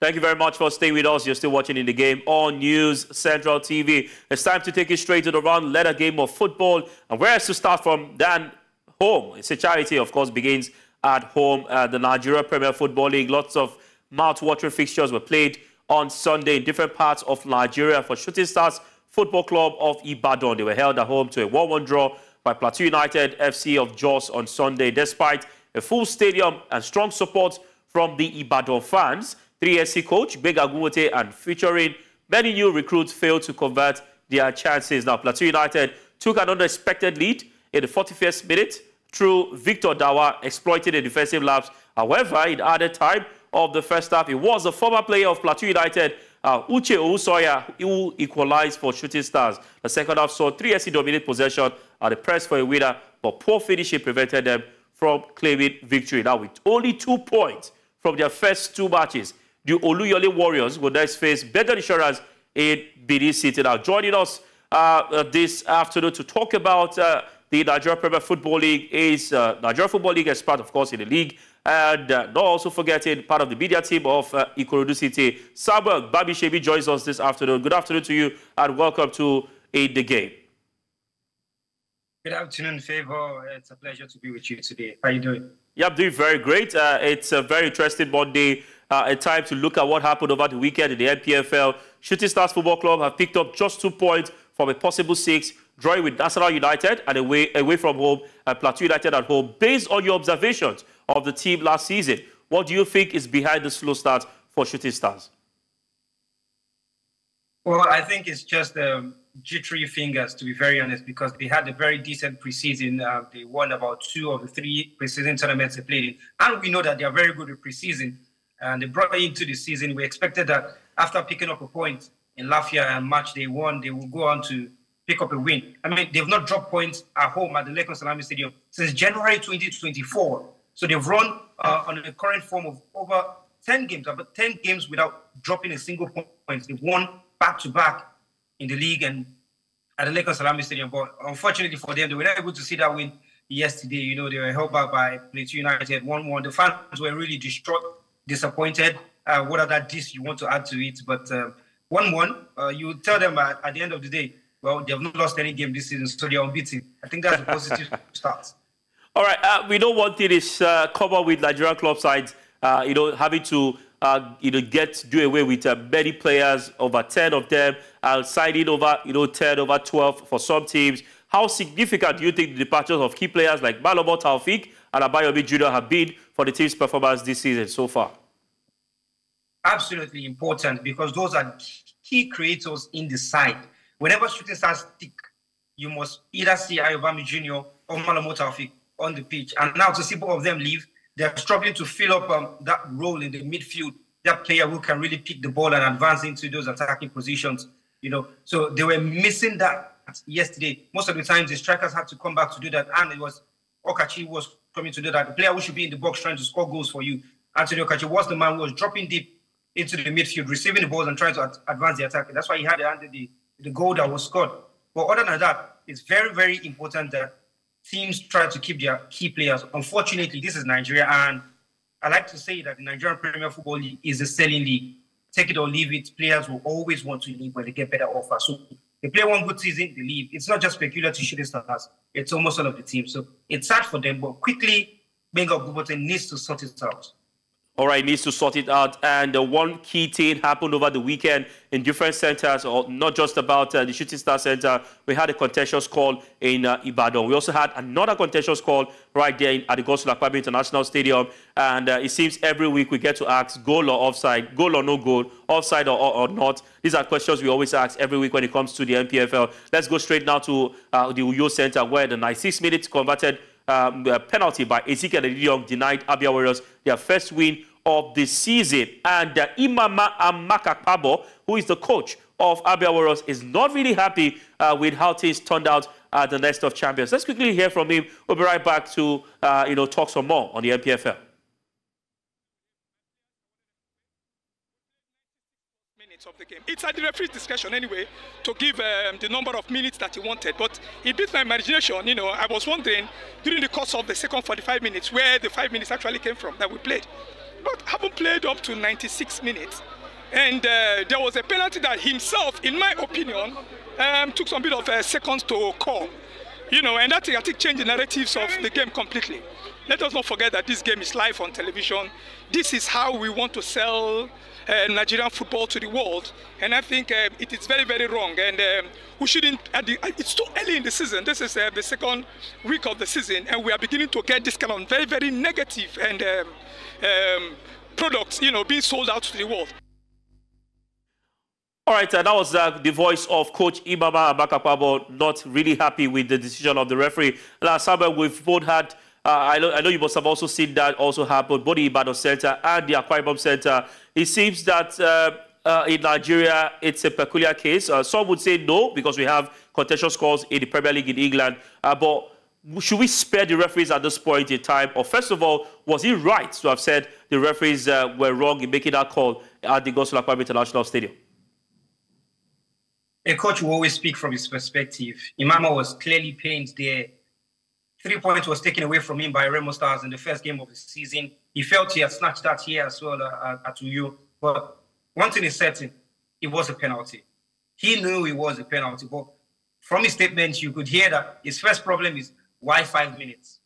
Thank you very much for staying with us. You're still watching In the Game on News Central TV. It's time to take you straight to the round-letter game of football. And where else to start from than home? It's a charity, of course, begins at home. The Nigeria Premier Football League. Lots of mouth-watering fixtures were played on Sunday in different parts of Nigeria for Shooting Stars Football Club of Ibadan. They were held at home to a 1-1 draw by Plateau United FC of Jos on Sunday. Despite a full stadium and strong support from the Ibadan fans, 3SC coach Bega Gumote and featuring many new recruits failed to convert their chances. Now, Plateau United took an unexpected lead in the 41st minute through Victor Dawa exploiting a defensive lapse. However, in added time of the first half, it was the former player of Plateau United, Uche Usoya, who equalized for Shooting Stars. The second half saw 3SC dominate possession at the press for a winner, but poor finishing prevented them from claiming victory. Now, with only 2 points from their first 2 matches, the Oluyole Warriors will next face Better Insurance in Benin City. Now, joining us this afternoon to talk about the Nigeria Premier Football League is Nigeria Football League expert, of course, in the league, and not also forgetting part of the media team of Ikorodu City. Samuel Babishebi joins us this afternoon. Good afternoon to you, and welcome to In the Game. Good afternoon, Favor. It's a pleasure to be with you today. How are you doing? Yeah, I'm doing very great. It's a very interesting Monday. A time to look at what happened over the weekend in the NPFL. Shooting Stars Football Club have picked up just 2 points from a possible 6, drawing with National United and away from home, and Plateau United at home. Based on your observations of the team last season, what do you think is behind the slow start for Shooting Stars? Well, I think it's just jittery fingers, to be very honest, because they had a very decent preseason. They won about 2 of the 3 preseason tournaments they played in. And we know that they are very good at preseason. And they brought into the season. We expected that after picking up a point in Lafia and match day 1, they will go on to pick up a win. I mean, they've not dropped points at home at the Lekon Salami Stadium since January 2024. So they've run on a current form of over 10 games, about 10 games without dropping a single point. They've won back-to-back in the league and at the Lekon Salami Stadium. But unfortunately for them, they were not able to see that win yesterday. You know, they were held back by Plateau United 1-1. The fans were really distraught, disappointed. What other dish you want to add to it? But 1-1, you tell them at the end of the day, well, they have not lost any game this season, so they're unbeaten. I think that's a positive start. All right, we know one thing is common with Nigerian club sides, having to do away with many players, over 10 of them, signing over 10 over 12 for some teams. How significant do you think the departures of key players like Malomo Taufik and Abayomi Jr. have been for the team's performance this season so far? Absolutely important, because those are key creators in the side. Whenever Shooting Stars stick, you must either see Abayomi Jr. or Malomo Taufik on the pitch. And now to see both of them leave, they're struggling to fill up that role in the midfield, that player who can really pick the ball and advance into those attacking positions. So they were missing that yesterday. Most of the times, the strikers had to come back to do that, and it was Okachi who was coming to do that. The player who should be in the box trying to score goals for you, Anthony Okachi, was the man who was dropping deep into the midfield, receiving the balls and trying to advance the attack. That's why he had the goal that was scored. But other than that, it's very, very important that teams try to keep their key players. Unfortunately, this is Nigeria, and I like to say that the Nigerian Premier Football League is a selling league. Take it or leave it. Players will always want to leave when they get better offers. So they play one good season, they leave. It's not just peculiar to Shooting Stars. It's almost all of the teams. So it's sad for them, but quickly, Benga Gubote needs to sort it out. All right, needs to sort it out. And one key thing happened over the weekend in different centers, or not just about the Shooting Star Center. We had a contentious call in Ibadan. We also had another contentious call right there at the Godswill Akpabio International Stadium. And it seems every week we get to ask goal or offside, goal or no goal, offside or not. These are questions we always ask every week when it comes to the NPFL. Let's go straight now to the Uyo Center, where the 96 minutes converted penalty by Ezekiel Young denied Abia Warriors their first win of the season. And Imama Amakakpabo, who is the coach of Abia Warriors, is not really happy with how things turned out at the Nest of Champions. Let's quickly hear from him. We'll be right back to talk some more on the NPFL. Of the game. It's at the referee's discretion anyway to give the number of minutes that he wanted, but he beat my imagination. I was wondering during the course of the second 45 minutes where the 5 minutes actually came from that we played. But haven't played up to 96 minutes. And there was a penalty that himself, in my opinion, took some bit of seconds to call. You know, and that, I think, changed the narratives of the game completely. Let us not forget that this game is live on television. This is how we want to sell Nigerian football to the world. And I think it is very, very wrong. And we shouldn't, it's too early in the season. This is the second week of the season. And we are beginning to get this kind of very, very negative and products, you know, being sold out to the world. All right, that was the voice of Coach Imama Amakapabo, not really happy with the decision of the referee. Now, Samuel, we've both had, I know you must have also seen that also happen, both the Ibadan Center and the Akwa Ibom Center. It seems that in Nigeria, it's a peculiar case. Some would say no, because we have contentious scores in the Premier League in England. But should we spare the referees at this point in time? Or first of all, was he right to have said the referees were wrong in making that call at the Godswill Akpabio International Stadium? A coach will always speak from his perspective. Imama was clearly pained there. 3 points was taken away from him by Remo Stars in the first game of the season. He felt he had snatched that here as well at Uyo. But one thing is certain, it was a penalty. He knew it was a penalty. But from his statements, you could hear that his first problem is, why 5 minutes?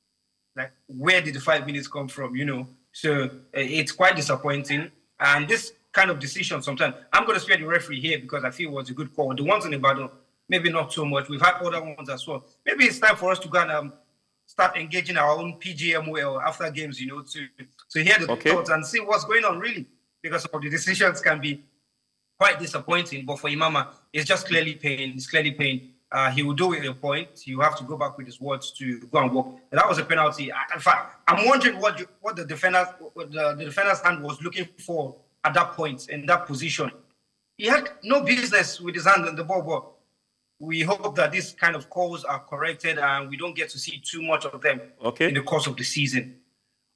Like, where did the 5 minutes come from, you know? So it's quite disappointing. And this kind of decision sometimes, I'm going to spare the referee here because I feel it was a good call. The ones in Ibadan, maybe not so much. We've had other ones as well. Maybe it's time for us to go and start engaging our own PGMOL after games, you know, to hear the thoughts and see what's going on really. Because of the decisions can be quite disappointing. But for Imama, it's just clearly pain. It's clearly pain. He will do it at a point. You have to go back with his words to go and work. And that was a penalty. In fact, I'm wondering what the defender's hand was looking for at that point, in that position. He had no business with his hand on the ball, but we hope that these kind of calls are corrected and we don't get to see too much of them in the course of the season.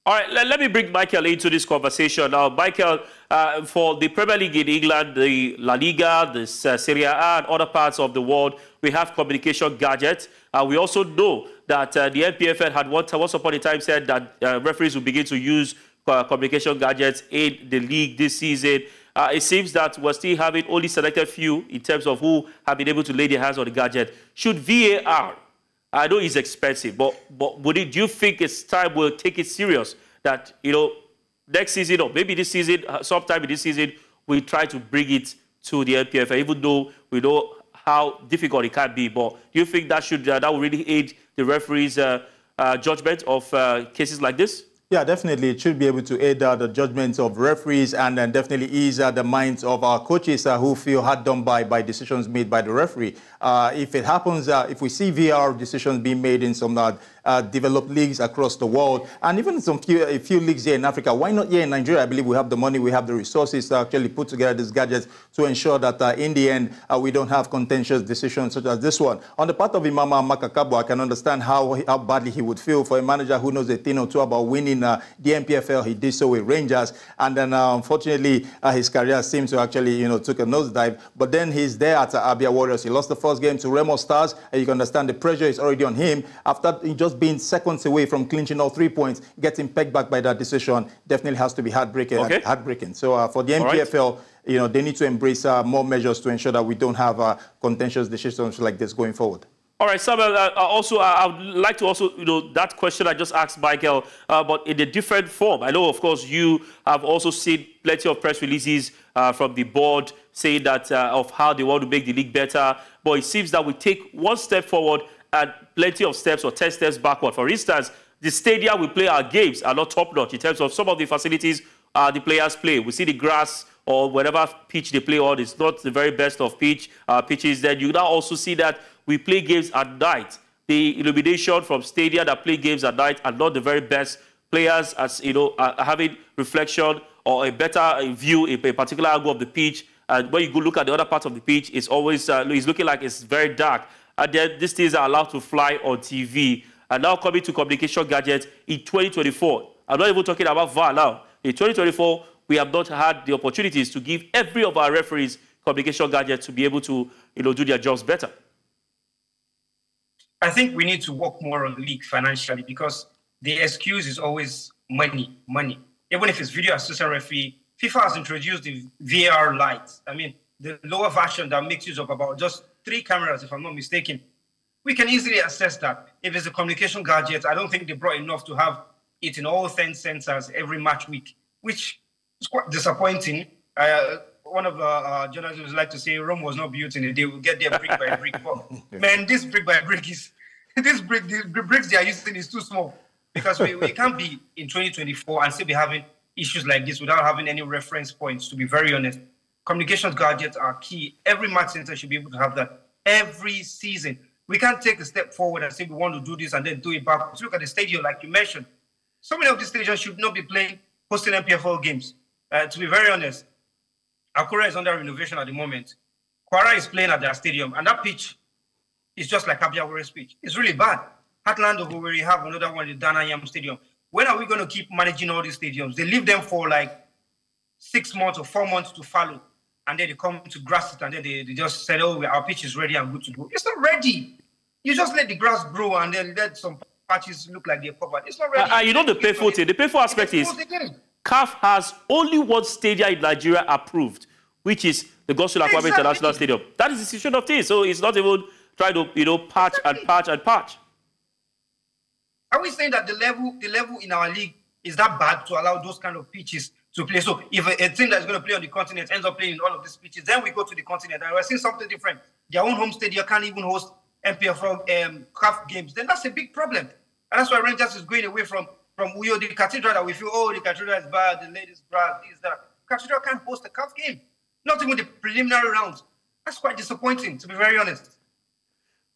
All right, let me bring Michael into this conversation. Now, Michael, for the Premier League in England, the La Liga, the Serie A, and other parts of the world, we have communication gadgets. We also know that the NPFL had once upon a time said that referees will begin to use communication gadgets in the league this season. It seems that we're still having only selected few in terms of who have been able to lay their hands on the gadget. Should VAR, I know it's expensive, but do you think it's time we'll take it serious that, you know, next season or maybe this season, sometime in this season, we try to bring it to the NPFL, even though we know how difficult it can be. But do you think that will really aid the referees' judgment of cases like this? Yeah, definitely. It should be able to aid the judgments of referees and then definitely ease the minds of our coaches who feel hard done by decisions made by the referee. If it happens, if we see VAR decisions being made in some developed leagues across the world, and even a few leagues here in Africa, why not here in Nigeria? I believe we have the money, we have the resources to actually put together these gadgets to ensure that in the end, we don't have contentious decisions such as this one. On the part of Imama Makakabo, I can understand how badly he would feel for a manager who knows a thing or two about winning the NPFL. He did so with Rangers, and then unfortunately his career seems to actually, you know, took a nosedive. But then he's there at Abia Warriors. He lost the first game to Remo Stars, and you can understand the pressure is already on him after he just being seconds away from clinching all 3 points. Getting pegged back by that decision definitely has to be heartbreaking. So for the NPFL, you know, they need to embrace more measures to ensure that we don't have contentious decisions like this going forward. All right, Samuel, I would like to also, you know, that question I just asked Michael, but in a different form. I know, of course, you have also seen plenty of press releases from the board saying that of how they want to make the league better. But it seems that we take one step forward and plenty of steps or 10 steps backward. For instance, the stadium we play our games are not top-notch in terms of some of the facilities the players play. We see the grass or whatever pitch they play on is not the very best of pitches. Then you now also see that we play games at night. The illumination from stadia that play games at night are not the very best. Players, as you know, are having reflection or a better view in a particular angle of the pitch. And when you go look at the other part of the pitch, it's always it's looking like it's very dark. And then these things are allowed to fly on TV. And now coming to communication gadgets in 2024. I'm not even talking about VAR now. In 2024, we have not had the opportunities to give every of our referees communication gadgets to be able to, you know, do their jobs better. I think we need to work more on the league financially because the excuse is always money. Even if it's video assistant referee, FIFA has introduced the VAR Lite. I mean, the lower version that makes use of about just 3 cameras, if I'm not mistaken. We can easily assess that. If it's a communication gadget, I don't think they brought enough to have it in all 10 sensors every match week, which is quite disappointing. One of the journalists like to say Rome was not built in a day. We'll get there brick by brick. But, man, this brick by brick is... the bricks they are using is too small. Because we can't be in 2024 and still be having issues like this without having any reference points, to be very honest. Communications gadgets are key. Every match center should be able to have that every season. We can't take a step forward and say we want to do this and then do it back. Let's look at the stadium, like you mentioned. So many of these stadiums should not be hosting MPFL games. To be very honest, Akura is under renovation at the moment. Kwara is playing at their stadium, and that pitch is just like Abiyaware's pitch. It's really bad. Heartland of where we have another one, the Dana Yam Stadium. When are we going to keep managing all these stadiums? They leave them for like 6 months or 4 months to follow, and then they come to grass it, and then they just said, oh, our pitch is ready and good to go. It's not ready. You just let the grass grow and then let some patches look like they're covered. It's not ready. You know the painful thing? The painful aspect is CAF has only one stadium in Nigeria approved, which is the Godswill Akpabio International Stadium. That is the situation of things. So it's not even trying to, patch and patch and patch. Are we saying that the level in our league is that bad to allow those kind of pitches to play? So if a team that's going to play on the continent ends up playing in all of these pitches, then we go to the continent and we're seeing something different. Their own home stadium can't even host MPFL CAF games. Then that's a big problem. And that's why Rangers is going away from Uyo, the cathedral that we feel, oh, the cathedral is bad, the ladies bad, this, that. Cathedral can't host a CAF game. Not even the preliminary rounds. That's quite disappointing, to be very honest.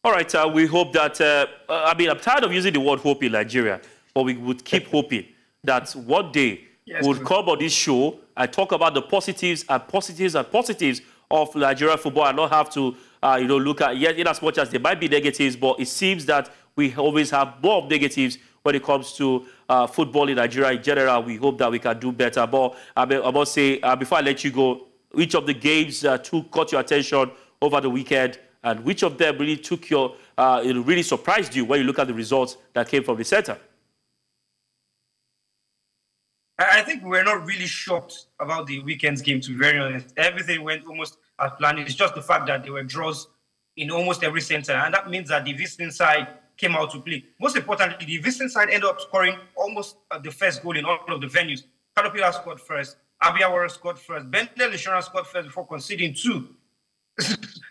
All right, we hope that, I'm tired of using the word hope in Nigeria, but we would keep hoping that one day we'll come on this show and talk about the positives and positives and positives of Nigerian football and not have to, look at, in as much as there might be negatives, but it seems that we always have more of negatives when it comes to football in Nigeria in general. We hope that we can do better. But I must say, before I let you go, which of the games caught your attention over the weekend? And which of them really took your, really surprised you when you look at the results that came from the center? I think we're not really shocked about the weekend's game, to be very honest. Everything went almost as planned. It's just the fact that there were draws in almost every center. And that means that the visiting side came out to play. Most importantly, the visiting side ended up scoring almost the first goal in all of the venues. Caterpillar scored first. Abiyawara scored first. Bentley Insurance scored first before conceding 2.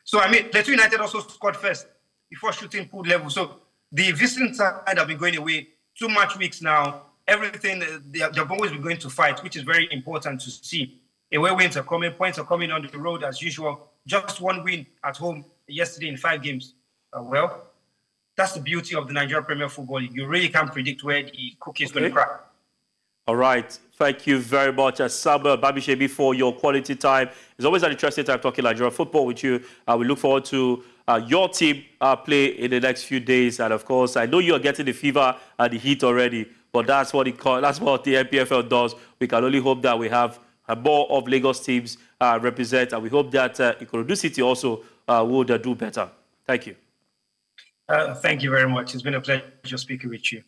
So, Plateau United also scored first before shooting pool level. So, the visiting side have been going away 2 match weeks now. Everything, they've always been going to fight, which is very important to see. Away wins are coming, points are coming on the road as usual. Just 1 win at home yesterday in 5 games. Well, that's the beauty of the Nigerian Premier Football League. You really can't predict where the cookie is going to crack. All right. Thank you very much, Samuel Babishebi, for your quality time. It's always an interesting time talking Nigerian football with you. We look forward to your team play in the next few days. And, of course, I know you're getting the fever and the heat already, but that's what the MPFL does. We can only hope that we have more of Lagos teams represent, and we hope that Ikorodu City also would do better. Thank you. Thank you very much. It's been a pleasure speaking with you.